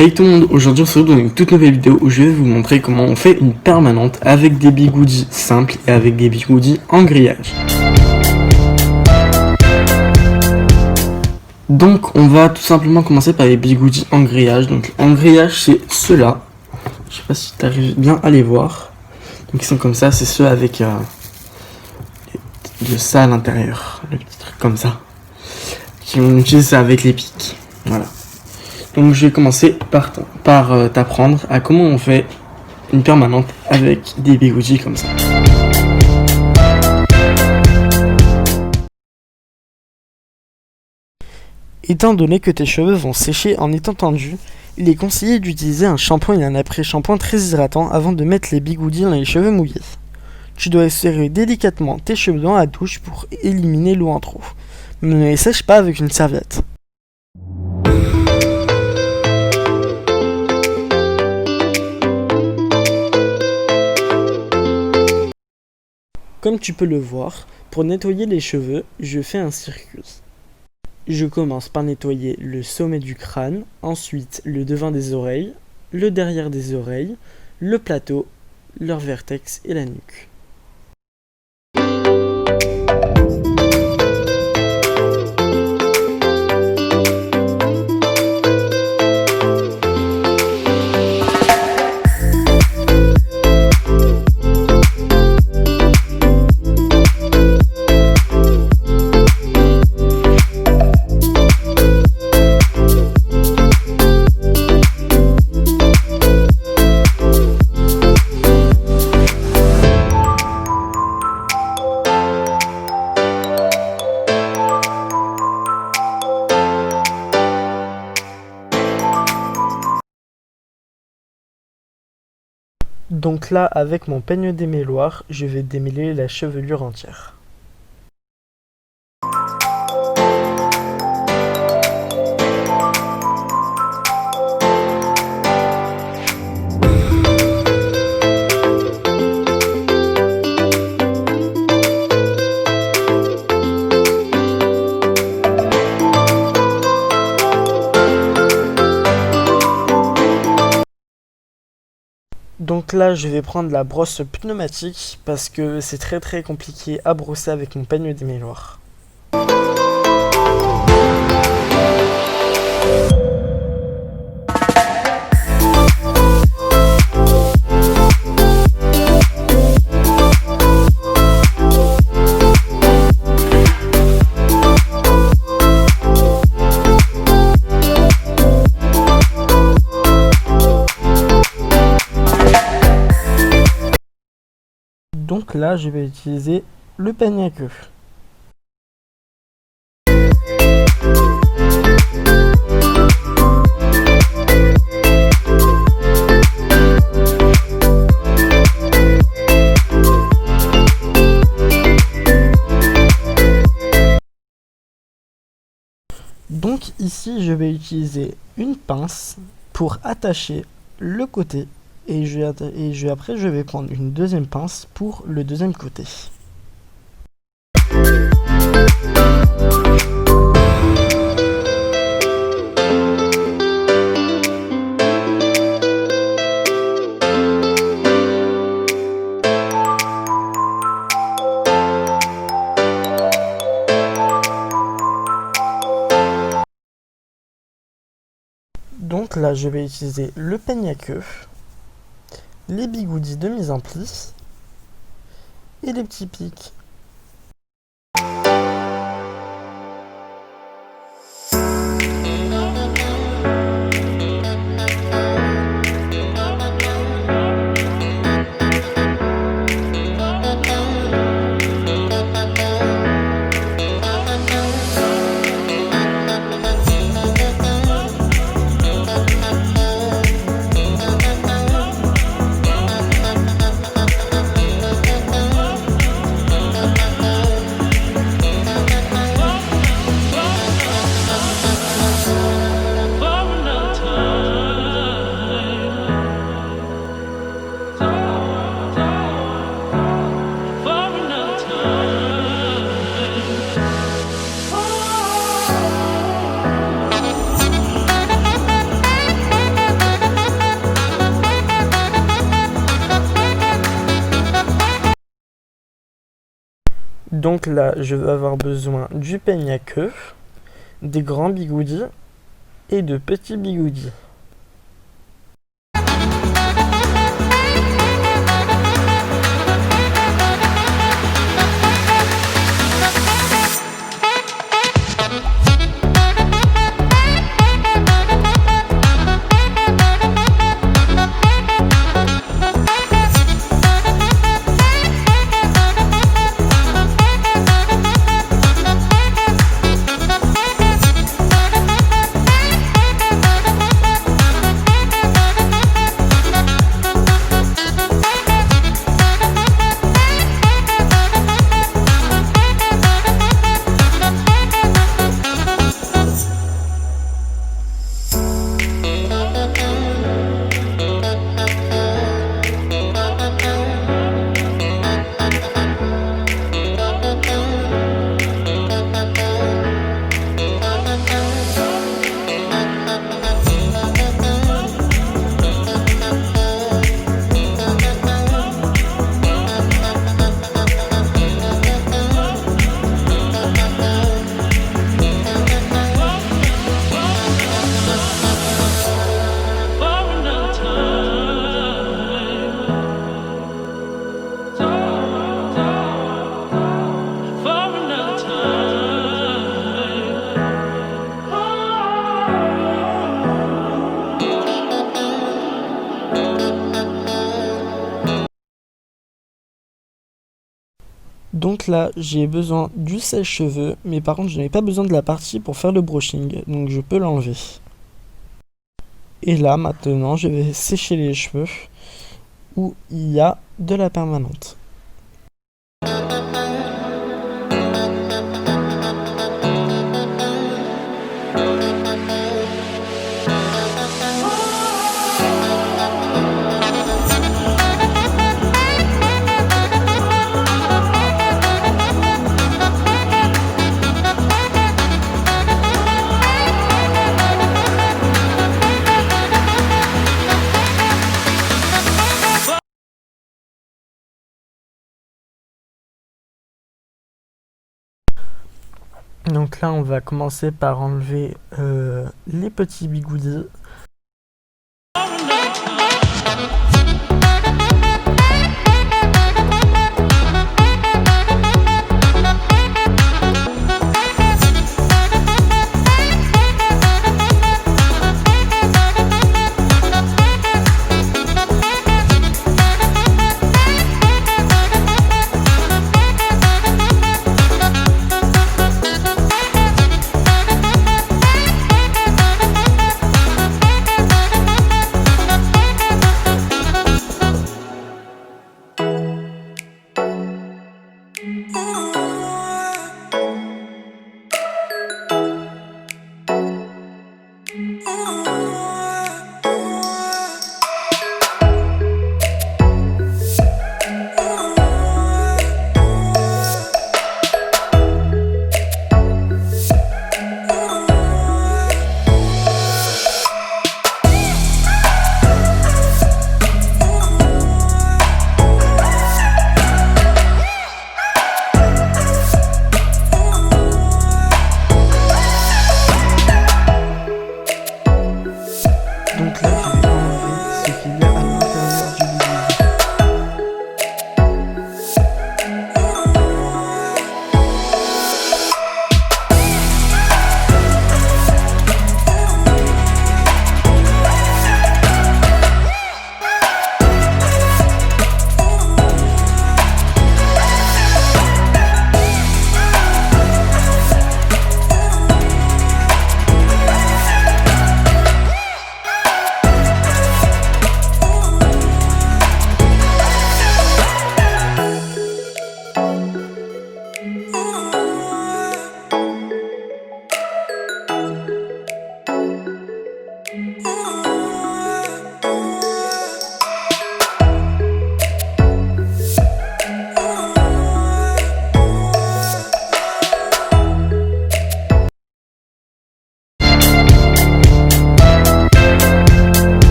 Hey tout le monde, aujourd'hui on se retrouve dans une toute nouvelle vidéo où je vais vous montrer comment on fait une permanente avec des bigoudis simples et avec des bigoudis en grillage. Donc on va tout simplement commencer par les bigoudis en grillage. Donc en grillage c'est ceux-là, je sais pas si tu arrives bien à les voir. Donc ils sont comme ça, c'est ceux avec de ça à l'intérieur, le petit truc comme ça. On utilise ça avec les pics, voilà. Donc je vais commencer par t'apprendre à comment on fait une permanente avec des bigoudis comme ça. Étant donné que tes cheveux vont sécher en étant tendus, il est conseillé d'utiliser un shampoing et un après-shampoing très hydratant avant de mettre les bigoudis dans les cheveux mouillés. Tu dois serrer délicatement tes cheveux dans la douche pour éliminer l'eau en trop, mais ne les sèche pas avec une serviette. Comme tu peux le voir, pour nettoyer les cheveux, je fais un circuit. Je commence par nettoyer le sommet du crâne, ensuite le devant des oreilles, le derrière des oreilles, le plateau, leur vertex et la nuque. Donc là, avec mon peigne démêloir, je vais démêler la chevelure entière. Donc là, je vais prendre la brosse pneumatique parce que c'est très compliqué à brosser avec mon peigne démêloir. Donc là, je vais utiliser le peigne à queue. Donc ici, je vais utiliser une pince pour attacher le côté. Et après, je vais prendre une deuxième pince pour le deuxième côté. Donc là, je vais utiliser le peigne à queue, les bigoudis de mise en pli et les petits pics. Donc là, je vais avoir besoin du peigne à queue, des grands bigoudis et de petits bigoudis. Donc là, j'ai besoin du sèche-cheveux, mais par contre, je n'ai pas besoin de la partie pour faire le brushing, donc je peux l'enlever. Et là, maintenant, je vais sécher les cheveux où il y a de la permanente. Donc là, on va commencer par enlever les petits bigoudis.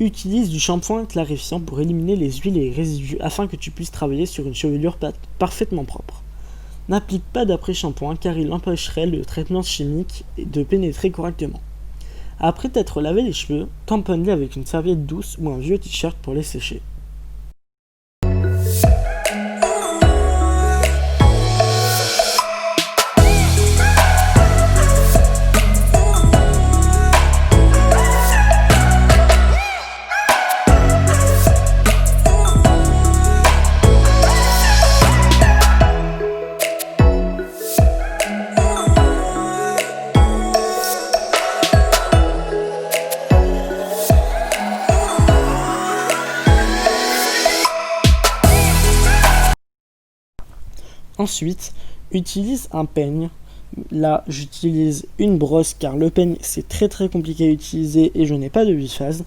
Utilise du shampoing clarifiant pour éliminer les huiles et les résidus afin que tu puisses travailler sur une chevelure parfaitement propre. N'applique pas d'après-shampoing car il empêcherait le traitement chimique de pénétrer correctement. Après t'être lavé les cheveux, tamponne-les avec une serviette douce ou un vieux t-shirt pour les sécher. Ensuite, utilise un peigne. Là, j'utilise une brosse car le peigne c'est très compliqué à utiliser et je n'ai pas de biphase.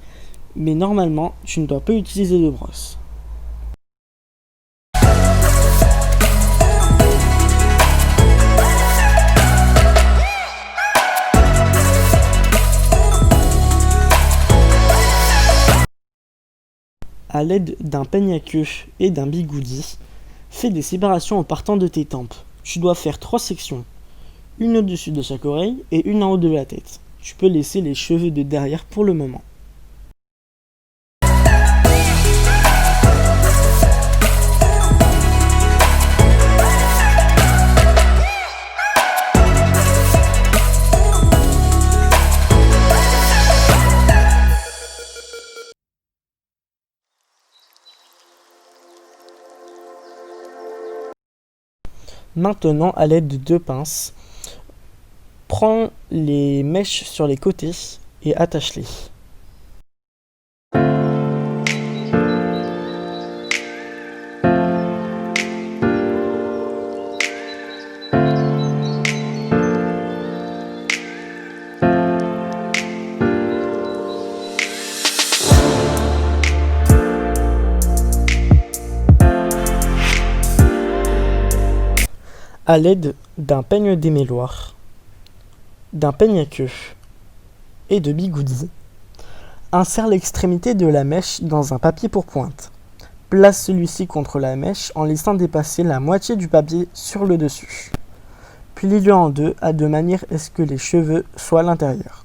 Mais normalement, tu ne dois pas utiliser de brosse. À l'aide d'un peigne à queue et d'un bigoudi, fais des séparations en partant de tes tempes. Tu dois faire 3 sections, une au-dessus de chaque oreille et une en haut de la tête. Tu peux laisser les cheveux de derrière pour le moment. Maintenant, à l'aide de 2 pinces, prends les mèches sur les côtés et attache-les. À l'aide d'un peigne démêloir, d'un peigne à queue et de bigoudi, insère l'extrémité de la mèche dans un papier pour pointe. Place celui-ci contre la mèche en laissant dépasser la moitié du papier sur le dessus. Plie-le en deux de manière à ce que les cheveux soient à l'intérieur.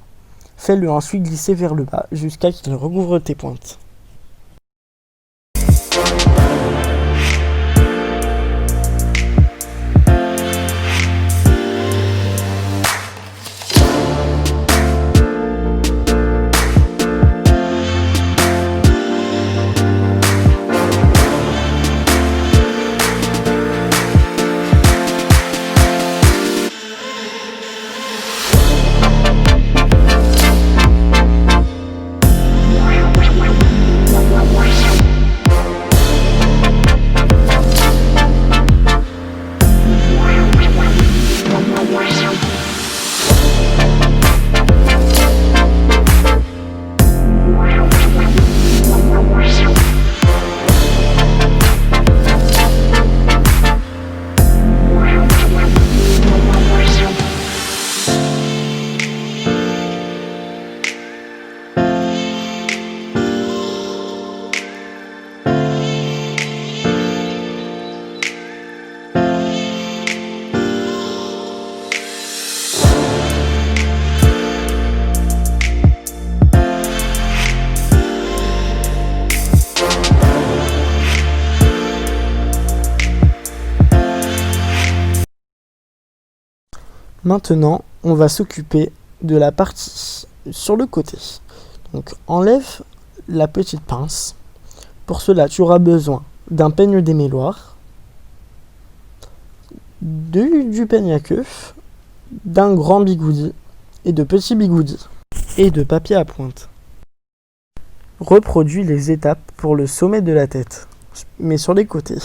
Fais-le ensuite glisser vers le bas jusqu'à ce qu'il recouvre tes pointes. Maintenant, on va s'occuper de la partie sur le côté. Donc, enlève la petite pince. Pour cela, tu auras besoin d'un peigne démêloir, du peigne à queue, d'un grand bigoudi et de petits bigoudis et de papier à pointe. Reproduis les étapes pour le sommet de la tête, mais sur les côtés.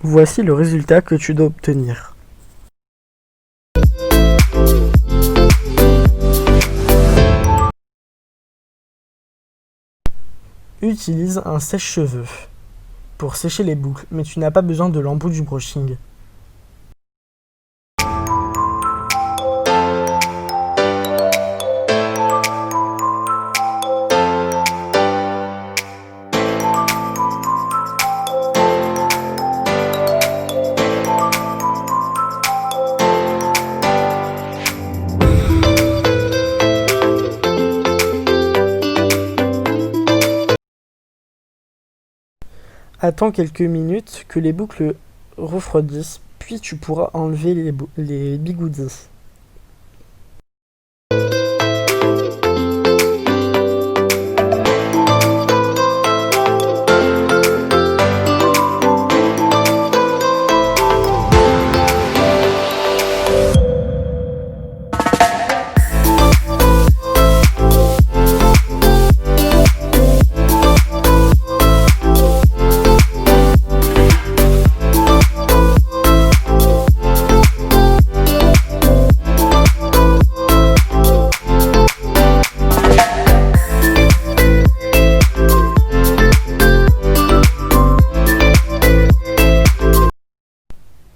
Voici le résultat que tu dois obtenir. Utilise un sèche-cheveux pour sécher les boucles, mais tu n'as pas besoin de l'embout du brushing. Attends quelques minutes que les boucles refroidissent, puis tu pourras enlever les bigoudis.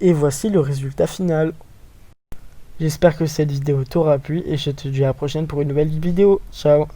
Et voici le résultat final. J'espère que cette vidéo t'aura plu et je te dis à la prochaine pour une nouvelle vidéo. Ciao!